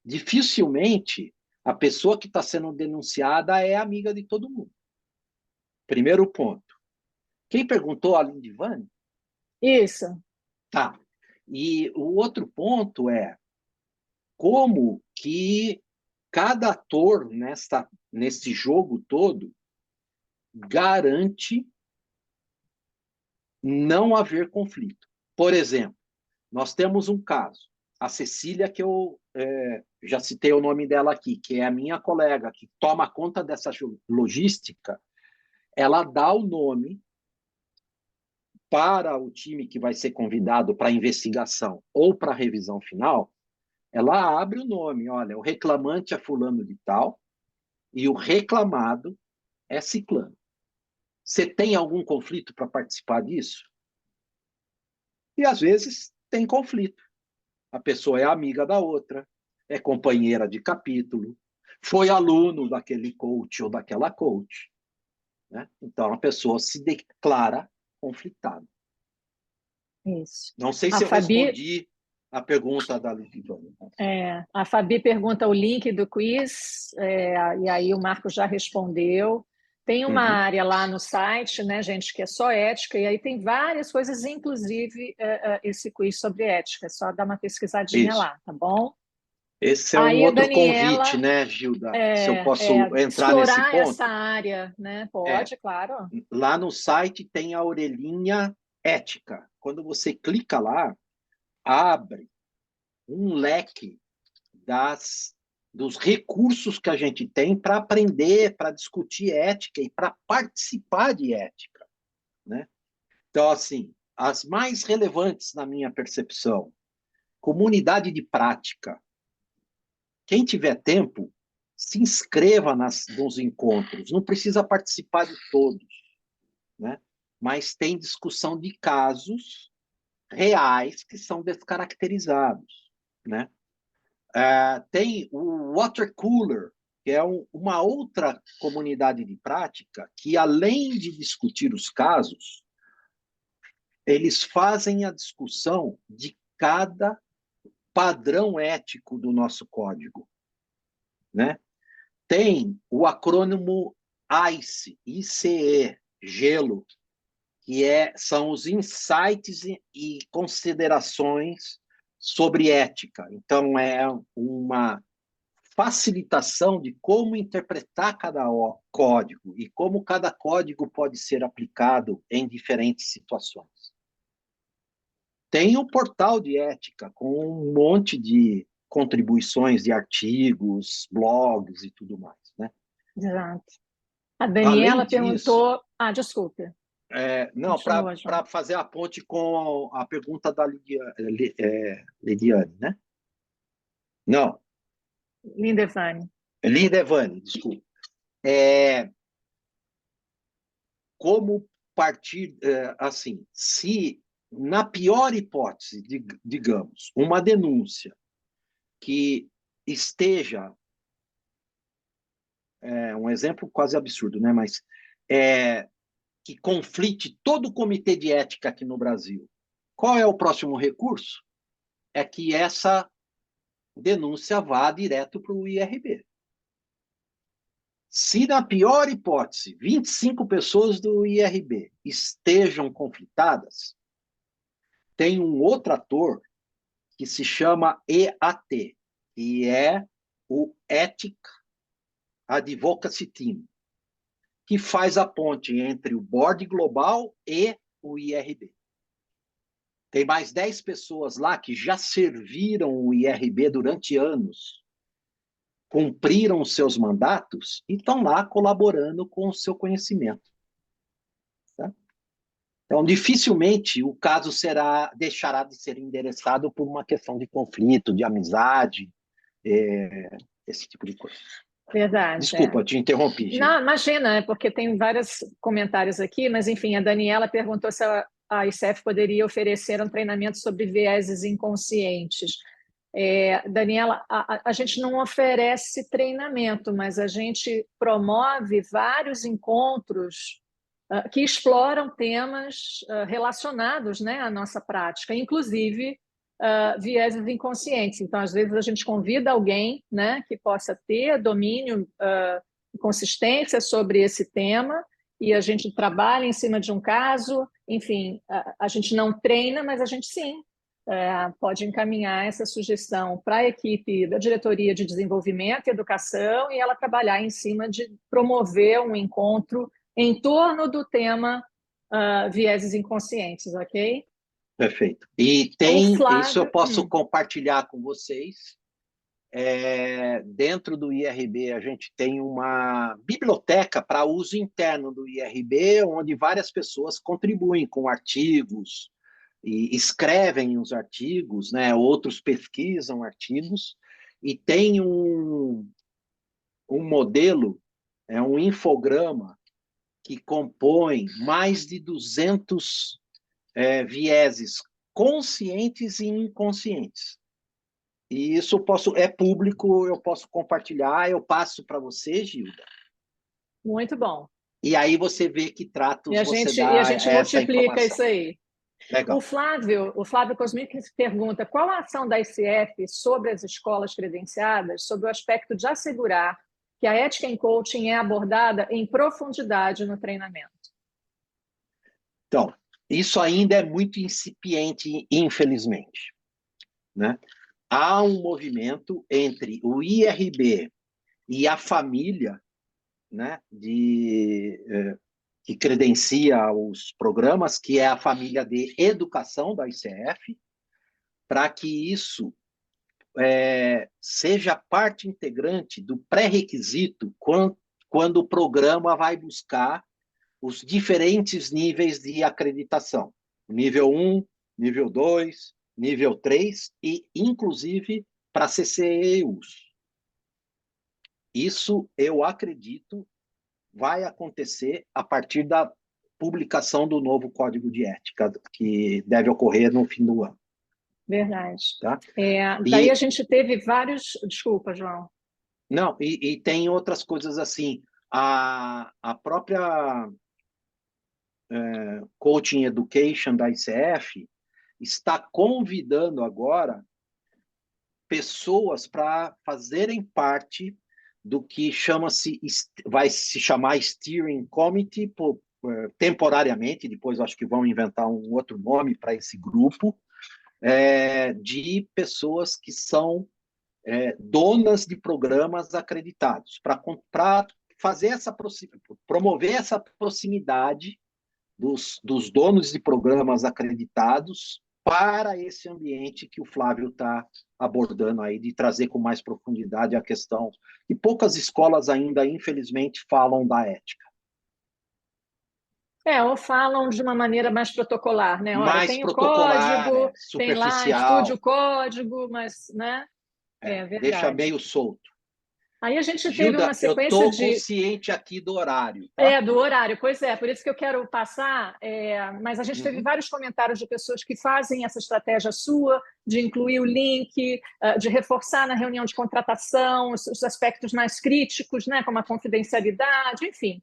dificilmente a pessoa que está sendo denunciada é amiga de todo mundo. Primeiro ponto. Quem perguntou, a Lindivane? Isso. Tá. E o outro ponto é como que cada ator nesse jogo todo garante não haver conflito. Por exemplo, nós temos um caso, a Cecília, que eu já citei o nome dela aqui, que é a minha colega, que toma conta dessa logística, ela dá o nome para o time que vai ser convidado para a investigação ou para a revisão final, ela abre o nome, olha, o reclamante é fulano de tal e o reclamado é ciclano. Você tem algum conflito para participar disso? E às vezes tem conflito. A pessoa é amiga da outra, é companheira de capítulo, foi aluno daquele coach ou daquela coach. Né? Então a pessoa se declara conflitada. Isso. Não sei A se eu Fabi, respondi a pergunta da Lidivane. a Fabi pergunta o link do quiz, e aí o Marco já respondeu. Tem uma Uhum. área lá no site, né, gente, que é só ética, e aí tem várias coisas, inclusive esse quiz sobre ética. É só dar uma pesquisadinha Isso. lá, tá bom? Esse é um Aí a outro convite, Daniela, né, Gilda? Se eu posso entrar nesse explorar essa ponto. área, né? É, Pode, claro. lá no site tem a orelhinha ética. Quando você clica lá, abre um leque dos recursos que a gente tem para aprender, para discutir ética e para participar de ética, né? Então, assim, as mais relevantes na minha percepção, comunidade de prática. Quem tiver tempo, se inscreva nos encontros. Não precisa participar de todos, né? Mas tem discussão de casos reais que são descaracterizados, né? Tem o Water Cooler, que é uma outra comunidade de prática que, além de discutir os casos, eles fazem a discussão de cada padrão ético do nosso código, né? Tem o acrônimo ICE, gelo, que são os insights e considerações sobre ética. Então, é uma facilitação de como interpretar cada código e como cada código pode ser aplicado em diferentes situações. Tem o portal de ética, com um monte de contribuições de artigos, blogs e tudo mais, né? Exato. A Além Daniela disso, perguntou. Ah, desculpa. não, Continua, João. para fazer a ponte com a pergunta da Lidiane, né? Não, Lindevani. Lindevane, desculpa. É, como partir, assim, se na pior hipótese, digamos, uma denúncia que esteja, um exemplo quase absurdo, né? Mas que conflite todo o comitê de ética aqui no Brasil. Qual é o próximo recurso? É que essa denúncia vá direto para o IRB. Se, na pior hipótese, 25 pessoas do IRB estejam conflitadas, tem um outro ator que se chama EAT, que é o Ethic Advocacy Team, que faz a ponte entre o board global e o IRB. Tem mais 10 pessoas lá que já serviram o IRB durante anos, cumpriram os seus mandatos e estão lá colaborando com o seu conhecimento. Tá? Então, dificilmente o caso deixará de ser endereçado por uma questão de conflito, de amizade, esse tipo de coisa. Verdade. Desculpa, te interrompi, Gil. Não, imagina, porque tem vários comentários aqui, mas enfim, a Daniela perguntou se a ICEF poderia oferecer um treinamento sobre vieses inconscientes. Daniela, a gente não oferece treinamento, mas a gente promove vários encontros que exploram temas relacionados, né, à nossa prática, inclusive vieses inconscientes. Então, às vezes, a gente convida alguém, né, que possa ter domínio e consistência sobre esse tema, e a gente trabalha em cima de um caso. Enfim, a gente não treina, mas a gente sim pode encaminhar essa sugestão para a equipe da Diretoria de Desenvolvimento e Educação e ela trabalhar em cima de promover um encontro em torno do tema vieses inconscientes, ok? Perfeito. E isso eu posso compartilhar com vocês. Dentro do IRB, a gente tem uma biblioteca para uso interno do IRB, onde várias pessoas contribuem com artigos e escrevem os artigos, né? Outros pesquisam artigos, e tem um modelo, um infograma que compõe mais de 200 vieses conscientes e inconscientes. E isso é público, eu posso compartilhar, eu passo para você, Gilda. Muito bom. E aí você vê que tratos você e a dá gente essa multiplica informação. isso aí. Legal. O Flávio Cosmic pergunta qual a ação da ICF sobre as escolas credenciadas, sobre o aspecto de assegurar que a ética em coaching é abordada em profundidade no treinamento. Então, isso ainda é muito incipiente, infelizmente, né? Há um movimento entre o IRB e a família, né, que credencia os programas, que é a família de educação da ICF, para que isso seja parte integrante do pré-requisito quando o programa vai buscar os diferentes níveis de acreditação. Nível 1, nível 2, nível 3 e, inclusive, para CCEUs. Isso, eu acredito, vai acontecer a partir da publicação do novo Código de Ética, que deve ocorrer no fim do ano. Verdade. Tá? Daí a gente teve vários... Desculpa, João. Não, e tem outras coisas assim. A própria Coaching Education da ICF está convidando agora pessoas para fazerem parte do que vai se chamar Steering Committee temporariamente, depois acho que vão inventar um outro nome para esse grupo, de pessoas que são donas de programas acreditados, para fazer promover essa proximidade dos donos de programas acreditados para esse ambiente que o Flávio está abordando aí, de trazer com mais profundidade a questão. E poucas escolas ainda, infelizmente, falam da ética. Ou falam de uma maneira mais protocolar, né? Olha, mais tem o protocolar, código, tem lá, estude superficial. o código, mas, né? Verdade. Deixa meio solto. Aí a gente Gilda, teve uma sequência eu estou consciente aqui do horário. Tá? Do horário, pois por isso que eu quero passar, mas a gente teve vários comentários de pessoas que fazem essa estratégia sua, de incluir o link, de reforçar na reunião de contratação os aspectos mais críticos, né, como a confidencialidade, enfim,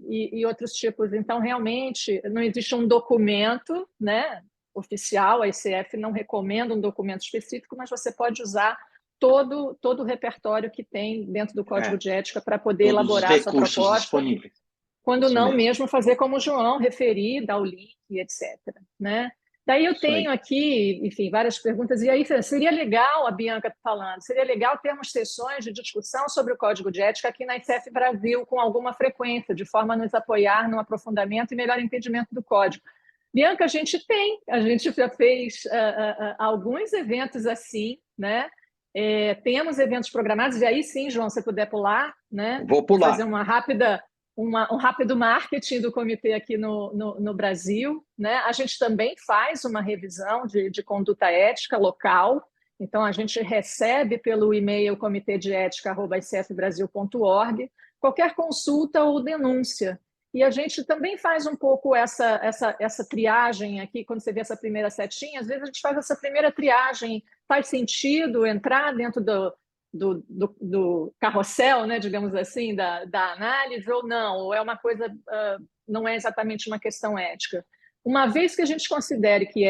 e outros tipos. Então, realmente, não existe um documento, né, oficial, a ICF não recomenda um documento específico, mas você pode usar todo o repertório que tem dentro do Código de Ética para poder elaborar a sua proposta. Disponíveis. Quando isso não, mesmo fazer como o João, referir, dar o link, etc. Né? Daí eu tenho aqui, enfim, várias perguntas. E aí, seria legal, a Bianca está falando, seria legal termos sessões de discussão sobre o Código de Ética aqui na ICF Brasil com alguma frequência, de forma a nos apoiar no aprofundamento e melhor entendimento do Código. Bianca, a gente já fez alguns eventos assim, né? Temos eventos programados, e aí sim, João, se puder pular, né? Vou pular. Fazer um rápido marketing do comitê aqui no Brasil. Né? A gente também faz uma revisão de conduta ética local, então a gente recebe pelo e-mail comitêdeética@icfbrasil.org qualquer consulta ou denúncia. E a gente também faz um pouco essa triagem aqui, quando você vê essa primeira setinha, às vezes a gente faz essa primeira triagem, faz sentido entrar dentro do carrossel, né, digamos assim, da análise ou não, ou é uma coisa, não é exatamente uma questão ética. Uma vez que a gente considere que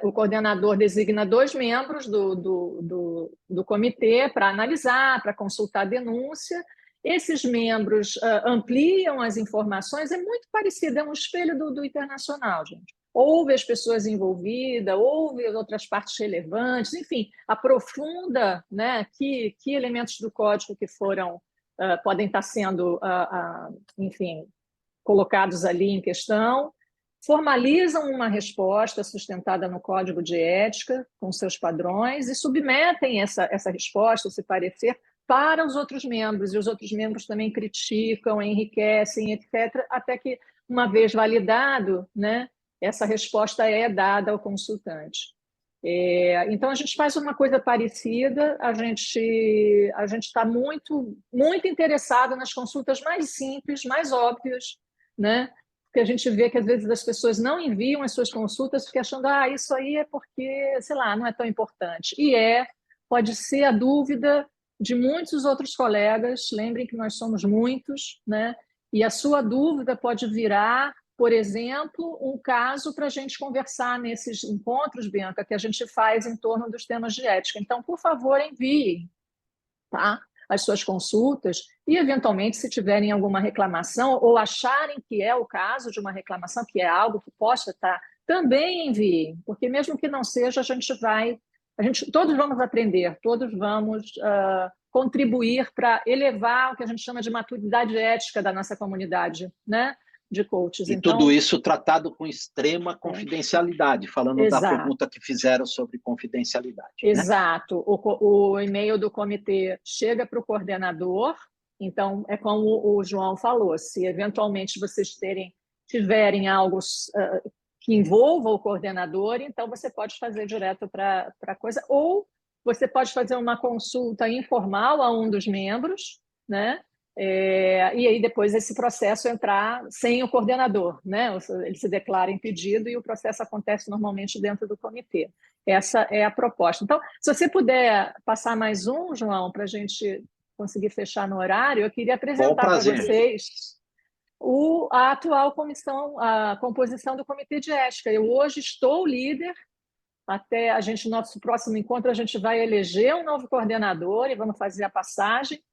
o coordenador designa 2 membros do comitê para analisar, para consultar a denúncia. Esses membros ampliam as informações, é muito parecido, é um espelho do internacional, gente. Ouve as pessoas envolvidas, ouve outras partes relevantes, enfim, aprofunda, né, que elementos do código que podem estar sendo, enfim, colocados ali em questão, formalizam uma resposta sustentada no Código de Ética, com seus padrões, e submetem essa resposta, esse parecer, para os outros membros, e os outros membros também criticam, enriquecem, etc., até que, uma vez validado, né, essa resposta é dada ao consultante. Então, a gente faz uma coisa parecida, a gente está muito, muito interessado nas consultas mais simples, mais óbvias, né? Porque a gente vê que, às vezes, as pessoas não enviam as suas consultas porque achando, isso aí é porque, sei lá, não é tão importante. E pode ser a dúvida de muitos outros colegas, lembrem que nós somos muitos, né? E a sua dúvida pode virar, por exemplo, um caso para a gente conversar nesses encontros, Bianca, que a gente faz em torno dos temas de ética. Então, por favor, enviem, tá, as suas consultas e, eventualmente, se tiverem alguma reclamação ou acharem que é o caso de uma reclamação, que é algo que possa estar, também enviem, porque mesmo que não seja, todos vamos aprender, todos vamos contribuir para elevar o que a gente chama de maturidade ética da nossa comunidade, né, de coaches. E tudo isso tratado com extrema confidencialidade, falando da pergunta que fizeram sobre confidencialidade. Exato. Né? O e-mail do comitê chega para o coordenador, então é como o João falou, se eventualmente vocês tiverem algo que envolva o coordenador, então você pode fazer direto para a coisa, ou você pode fazer uma consulta informal a um dos membros, né? E aí depois esse processo entrar sem o coordenador, né? Ele se declara impedido e o processo acontece normalmente dentro do comitê. Essa é a proposta. Então, se você puder passar mais um, João, para a gente conseguir fechar no horário, eu queria apresentar para vocês a atual a composição do Comitê de Ética. Eu hoje estou líder, até nosso próximo encontro, a gente vai eleger um novo coordenador e vamos fazer a passagem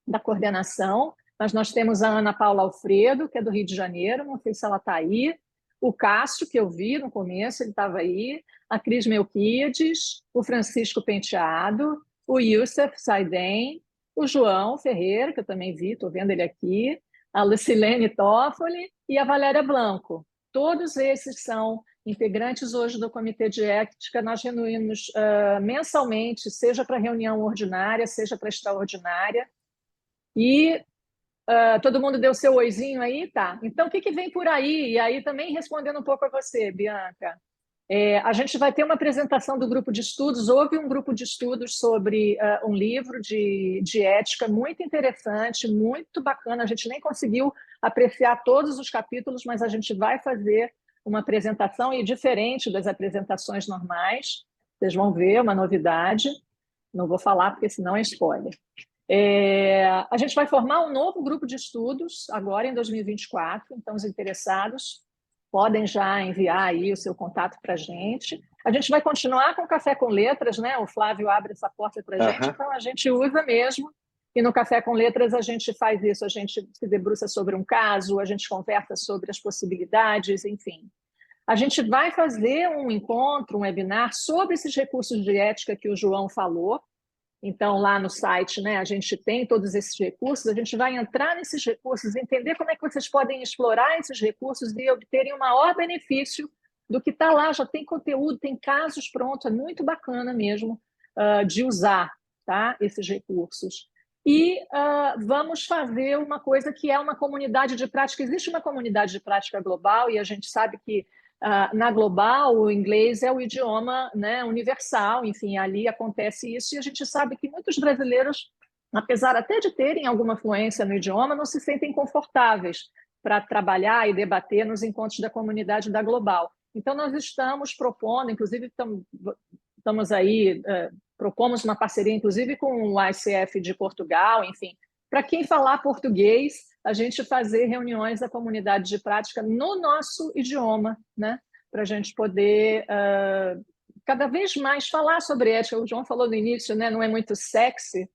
da coordenação, mas nós temos a Ana Paula Alfredo, que é do Rio de Janeiro, não sei se ela está aí, o Cássio, que eu vi no começo, ele estava aí, a Cris Melquiades, o Francisco Penteado, o Youssef Saiden, o João Ferreira, que eu também vi, estou vendo ele aqui, a Lucilene Toffoli e a Valéria Blanco. Todos esses são integrantes hoje do Comitê de Ética. Nós reunimos mensalmente, seja para reunião ordinária, seja para extraordinária. E todo mundo deu seu oizinho aí? Tá. Então, o que vem por aí? E aí também respondendo um pouco a você, Bianca. A gente vai ter uma apresentação do grupo de estudos. Houve um grupo de estudos sobre um livro de ética muito interessante, muito bacana. A gente nem conseguiu apreciar todos os capítulos, mas a gente vai fazer uma apresentação e diferente das apresentações normais. Vocês vão ver uma novidade. Não vou falar porque senão é spoiler. A gente vai formar um novo grupo de estudos agora em 2024, então os interessados podem já enviar aí o seu contato para a gente. A gente vai continuar com o Café com Letras, né? O Flávio abre essa porta para a gente, então a gente usa mesmo. E no Café com Letras a gente faz isso, a gente se debruça sobre um caso, a gente conversa sobre as possibilidades, enfim. A gente vai fazer um encontro, um webinar sobre esses recursos de ética que o João falou. Então, lá no site, né, a gente tem todos esses recursos, a gente vai entrar nesses recursos, entender como é que vocês podem explorar esses recursos e obterem o maior benefício do que está lá. Já tem conteúdo, tem casos prontos, é muito bacana mesmo de usar, tá, esses recursos. E vamos fazer uma coisa que é uma comunidade de prática. Existe uma comunidade de prática global e a gente sabe que na global, o inglês é o idioma, né, universal, enfim, ali acontece isso, e a gente sabe que muitos brasileiros, apesar até de terem alguma fluência no idioma, não se sentem confortáveis para trabalhar e debater nos encontros da comunidade da Global. Então, nós estamos propondo, inclusive estamos aí, propomos uma parceria, inclusive, com o ICF de Portugal, enfim, para quem falar português, a gente fazer reuniões da comunidade de prática no nosso idioma, né? Para a gente poder cada vez mais falar sobre ética. O João falou no início, né? Não é muito sexy,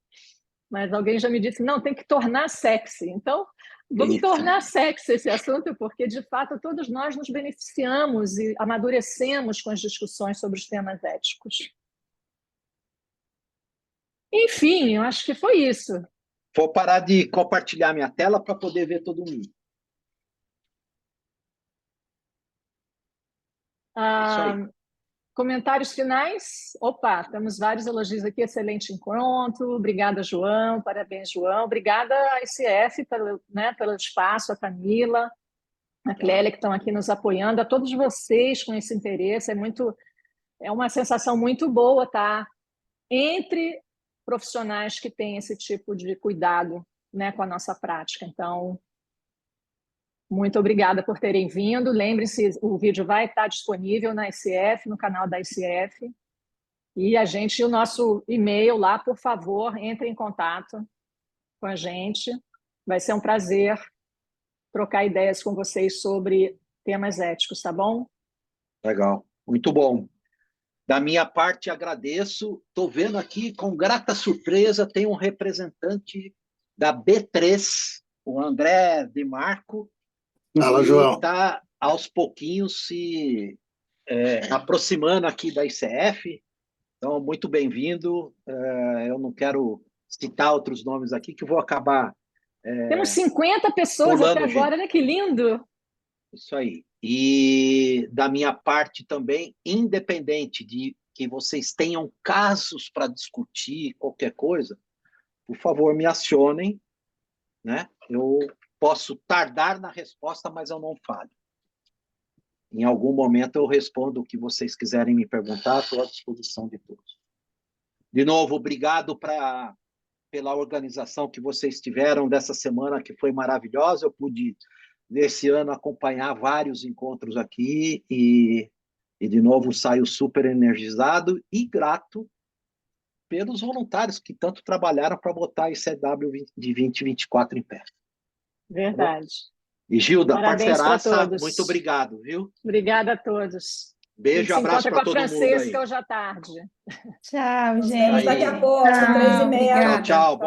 mas alguém já me disse, não, tem que tornar sexy. Então, vamos tornar sexy esse assunto, porque, de fato, todos nós nos beneficiamos e amadurecemos com as discussões sobre os temas éticos. Enfim, eu acho que foi isso. Vou parar de compartilhar minha tela para poder ver todo mundo. Isso aí. Comentários finais? Opa, temos vários elogios aqui. Excelente encontro. Obrigada, João. Parabéns, João. Obrigada à ICF pelo espaço, a Camila, a Clélia, que estão aqui nos apoiando, a todos vocês com esse interesse. É uma sensação muito boa estar entre profissionais que têm esse tipo de cuidado, né, com a nossa prática. Então, muito obrigada por terem vindo. Lembrem-se, o vídeo vai estar disponível na ICF, no canal da ICF. E o nosso e-mail lá, por favor, entre em contato com a gente. Vai ser um prazer trocar ideias com vocês sobre temas éticos, tá bom? Legal, muito bom. Da minha parte, agradeço. Estou vendo aqui, com grata surpresa, tem um representante da B3, o André De Marco. Fala, João. Está, aos pouquinhos, se aproximando aqui da ICF. Então, muito bem-vindo. Eu não quero citar outros nomes aqui, que eu vou acabar... Temos 50 pessoas até agora, olha que lindo! Isso aí. E da minha parte também, independente de que vocês tenham casos para discutir, qualquer coisa, por favor, me acionem, né? Eu posso tardar na resposta, mas eu não falho. Em algum momento eu respondo o que vocês quiserem me perguntar, estou à disposição de todos. De novo, obrigado pela organização que vocês tiveram dessa semana, que foi maravilhosa. Eu pude, nesse ano, acompanhar vários encontros aqui e de novo, saio super energizado e grato pelos voluntários que tanto trabalharam para botar a ICW de 2024 em pé. Verdade. E Gilda, parabéns parceiraça, muito obrigado, viu? Obrigada a todos. Beijo, abraço para todo mundo aí. Se encontra com a Francesca hoje à tarde. Tchau, Nos gente. vemos daqui a pouco, Tchau, 3h30. obrigada. Tchau, tchau.